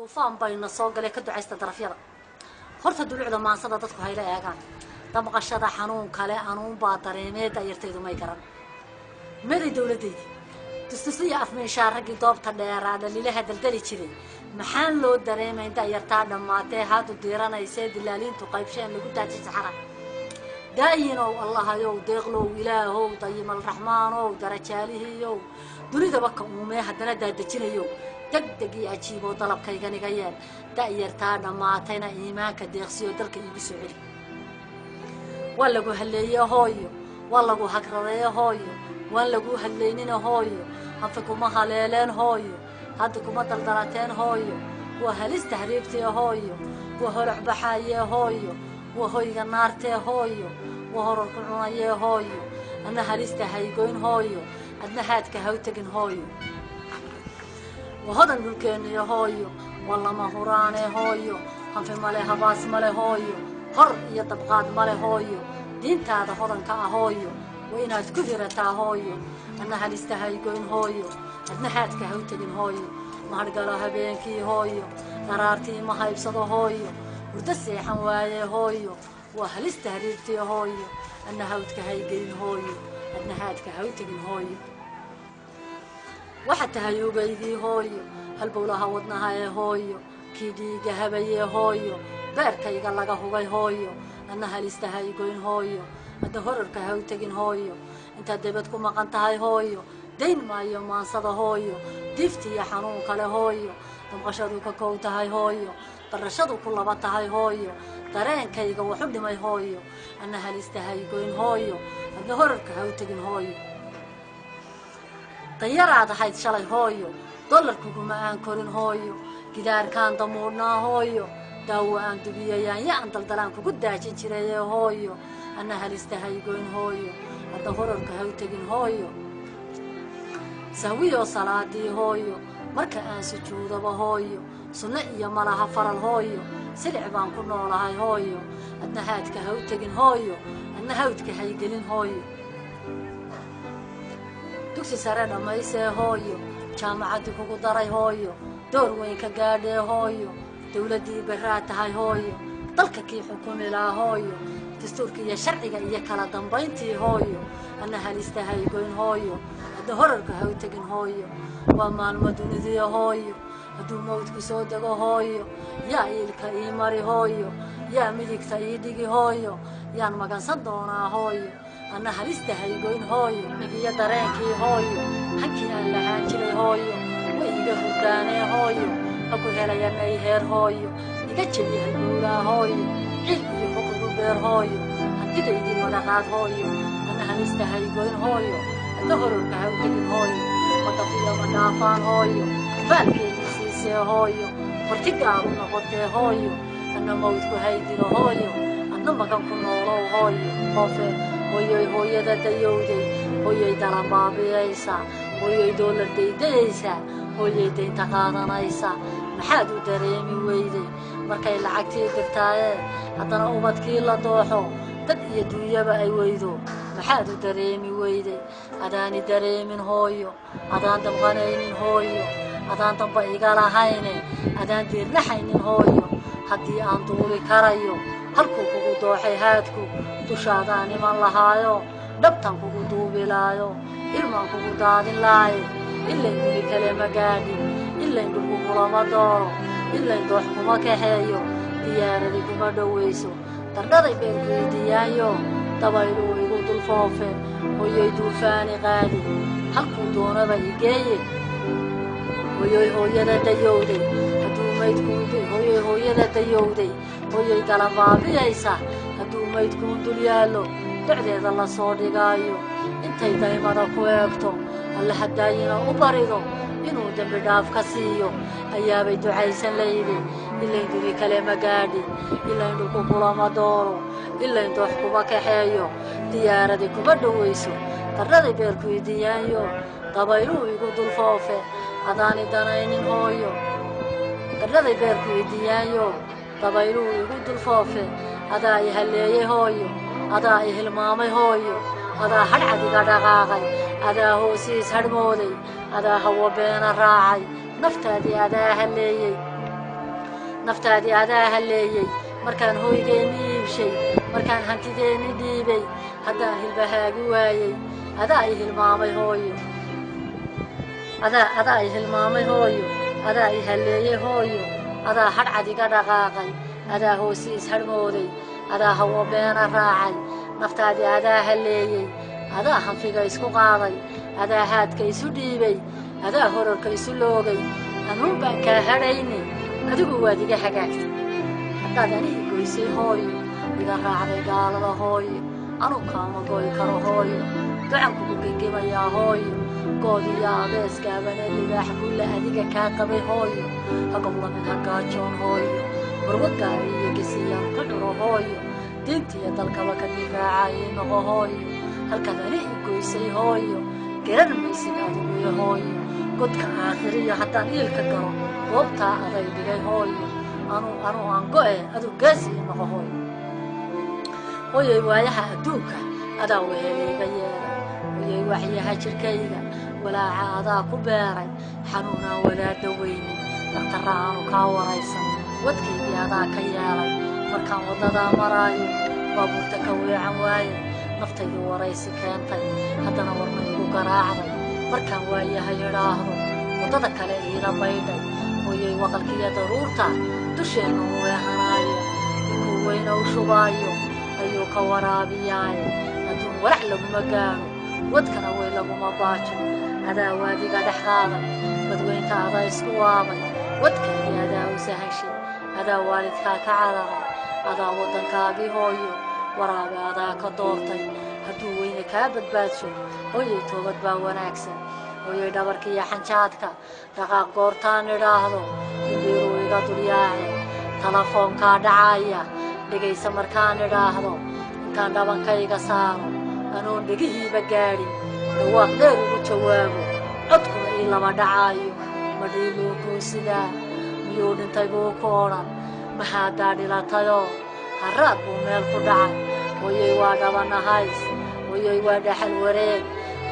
duufaan bayna soo galay ka ducaysta darafyada horta dulucda maansada dadku hayla eegaan damqashada xanuun kale anuun baa dareemeed ayartaydu may garan meeday dawladeedii tustusaya afmeeshaa raggii doobta dheeraa dhaliilaha daldali jiray maxaan loo dareemay inta ayartaa dhammaatee haadu diiranaysee dilaaliintu qaybsheen lagu daajin saxara daayinow allahayow deeqlow ilaahow dayimal raxmaanow darajaalihiyow dunidaba ka uumee haddana daadejinayow degdeg iyo ajiiboo dalabkayganiga yeel da'yartaa dhammaatayna iimaanka deeqsiyo dalka iigu soo celi waa lagu halleeye hooyo waa lagu hagradeeye hooyo waan lagu hadlaynina hooyo hanfi kuma haleeleen hooyo hadda kuma daldalateen hooyo waa halista hariibtee hooyo waa holac baxaayee hooyo waa hoyga naartee hooyo waa horar ku cunayee hooyo adna halista haygoyn hooyo adna haadka haw tegin hooyo waa hodan dhulkeenniyo hooyo waa lama huraanee hooyo hanfi male habaas male hooyo hor iyo dabqaad male hooyo diintaada hodanka ah hooyo waa inaad ku hirataa hooyo adna halista haygoyn hooyo adna haadka haw tegin hooyo mahadhgalo habeenkii hooyo daraartii ma haybsado hooyo hurdo seexan waayee hooyo waa halista hariirtii hooyo adna hawdka haygelin hooyo adna haadka haw tegin hooyo waxaad tahay ogaydii hooyo halbowlaha wadnaha ee hooyo kii dhiiga habayee hooyo beerkayga laga hubay hooyo adna halista haygoyn hooyo adna horarka haw tegin hooyo intaad debad ku maqan tahay hooyo dayn maayo maansada hooyo diifti iyo xanuun kale hooyo damqashadu ka kow tahay hooyo darashadu ku laba tahay hooyo dareenkayga waxu dhimay hooyo adna halista haygoyn hooyo adna horarka haw tegin hooyo dayaraad ahayd shalay hooyo dollarkuguma aan korin hooyo gidaarkaan damuudhnaa hooyo daawo aan dubiyayaan ya aan daldalaan kugu daajin jirayee hooyo adna halista haygoyn hooyo adna horarka haw tegin hooyo sahwiyoo salaadii hooyo marka aan sujuudaba hooyo sunno iyo malaha faral hooyo silic baan ku noolahay hooyo adna haadka haw tegin hooyo adna hawdka haygelin hooyo dugsi sare dhammaysee hooyo jaamacaddii kugu daray hooyo door weyn ka gaadhee hooyo dawladdii barraa tahay hooyo dalka kii xukumi laa hooyo dastuurka iyo sharciga iyo kala dambayntii hooyo adna halista haygoyn hooyo adna horarka haw tegin hooyo waa maalmo dunidiya hooyo hadduu mawdku soo dego hooyo yaa iilka ii mari hooyo yaa midigta ii dhigi hooyo yaan magansan doonaa hooyo adna halista haygoyn hooyo migiyo dareenkii hooyo hankii aan lahaan jiray hooyo way iga hurdaanee hooyo haku helayanay heer hooyo iga jebi halbowlaa hooyo cil iyo huqugu beer hooyo hantidaydii madaqaad hooyo adna halista haygoyn hooyo adna horarka haw tegin hooyo madafiyo ma dhaafaan hooyo faalkeedii siisee hooyo hortigaagu noqotee hooyo adna mawdku haydilo hooyo adna magan ku noolow hooyo hoofe hooyoy hooyada dayowday hooyoy dalan baabiyaysa hooyoy doolar daydayaysa hooyoy daynta qaadanaysa maxaad u dareemi weyday markay lacagtii dirtaayee haddana ubadkii la dooxo dad iyo duunyaba ay weydo maxaad u dareemi weyday adaani dareemin hooyo adaan damqanaynin hooyo adaan damba iga lahayne adaan diirnaxaynin hooyo haddii aan duuli karayo halkuu kugu dooxay haadku dushaadaan iman lahaayo dhabtan kugu duubilaayo ilmaan kugu daadin laaye ilayn guli kale ma gaadhin ilayn dhulku kulama dooro ilayn doox kuma kaxeeyo diyaaradii kuma dhowayso dardhaday beerkuidiyaanyo dabayluu igu dul foofe hooyoy duufaani qaadi halkuu doonaba igeeye hooyoy hooyada dayowday hadduu maydkuun hooyoy hooyada dayowday hooyoy dala baabiyaysa hadduu maydkuun dul yaallo docdeeda la soo dhigaayo intay daymada ku eegto alla hadaayina u barido inuu dembi dhaaf ka siiyo ayaabay ducaysan laydi ilayn duli kale ma gaadhin ilayn dhulku kulama dooro ilayn doox kuma kaxeeyo diyaaradii kuma dhowayso dardhaday beerkuidiyaanyo dabayluu igu dul foofe adaani danaynin hooyo dardhaday beerkuidiyaanyo dabayluu igu dul foofe adaa i halleeyey hooyo adaa i hilmaamay hooyo adaa hadhcad iga dhaqaaqay adaa hoosiis hadhmooday adaa hawo beena raacay naftaadii adaa halleeyey naftaadii adaa halleeyey markaan hooygeenni iibshay markaan hantideenni dhiibay haddaan hilbahaagi waayey adaa i hilmaamay hooyo adaa i hilmaamay hooyo adaa i halleeyey hooyo adaa hadhcad iga dhaqaaqay adaa hoosi ishadhmooday adaa hawo beena raacay naftaadii adaa halleeyey adaa hanfiga isku qaaday adaa haadka isu dhiibay adaa horarka isu loogay anuun baan kaa hadhayne adigu waad iga hagaagtay haddaad anihi goysay hooyo iga raacday gaalada hooyo anuu kaama goy karo hooyo ducan kugu gengimayaa hooyo goodiyo abeeskaabana libaax kulla adiga kaa qabay hooyo hagoblamin hagaajoon hooyo warwadgaari iyo gesiyaan ku curo hooyo diintiiyo dalkaba ka difaaca ii noqo hooyo halkaad anihi goysay hooyo garan maysid adiguyo hooyo godka aakhiriyo haddaan iilka galo goobtaa aday dhigay hooyo anuu aan go'e aduu gaasi ii noqo hooyo hooyoy waayaha adduunka adaa wehelayga yeelay hooyoy waxyaha jirkayga walaaca adaa ku beeray xanuunaan wadaadda weynin daktarra aanu kaa waraysan wadkaygii adaa ka yeelay markaan waddadaa maraayo baabuurta ka weecan waaye naftaydu waraysi keentay haddana warna igu garaacday markaan waayahay idhaahdo waddada kale iila baydhay hooyoy waqalkiiyo daruurta dusheenna u weehanaayo inkuu weyna u shubaayo ayuu ka waraabiyaaye adduun walac laguma gaadho wadkana wey laguma baajo adaa waadiga dhex qaaday badweynta adaa isku waabay wadkaygii adaa u sahashay adaa waalidkaa ka cararay adaa waddankaagii hooyo waraabe adaa ka doortay hadduu weyne kaa badbaadsho hooyoy toobad baa wanaagsan hooyoy dhabarkiiyo xanjaadka dhaqaaq goortaan idhaahdo indhiiruu iga dulyaace telefoonkaa dhacaaya dhegaysa markaan idhaahdo intaan dhabankayga saaro anoon dhegihiiba gaadhin dhawaaq dheer ugu jawaabo codkuna ii lama dhacaayo madhiiluu kuu sidaa miyuu dhintay buu ku odhan mahaadaa dhilatayoo harraad buu meel ku dhacay hooyoy waa dhabanahays hooyoy waa dhaxal wareeg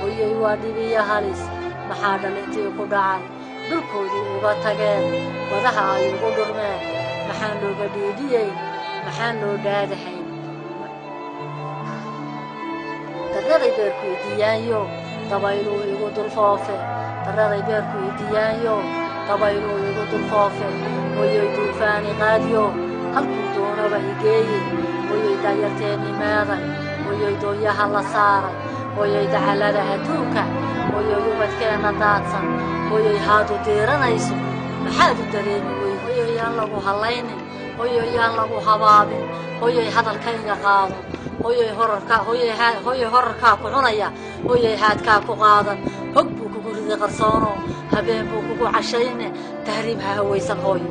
hooyoy waa dhibiyo halis maxaa dhalintii ku dhacay dhulkoodii uga tageen wadaha ay ugu dhurmeen maxaan looga dhiidhiyeyn maxaan loo dhaadahayn darraday beerku idiyaanyo dabayluu igu dulfoofe darraday beerku idiyaanyo dabayluu igu dulfoofe hooyoy duufaani qaadyo halkuu doonaba igeeye hooyoy daayarteenni meeday hooyoy doonyaha la saaray hooyoy dacallada adduunka hooyoy ubadkeenna daadsan hooyoy haadu diiranayso maxaad u dareemi wey hooyoy yaan lagu hallaynin hooyoy yaan lagu habaabin hooyoy hadalkayga qaado hooyoy horarkaa ku cunaya hooyoy haadkaa ku qaadan hog buu kugu ridi qarsoono habeen buu kugu cashayne tahriib ha hawaysan hooyo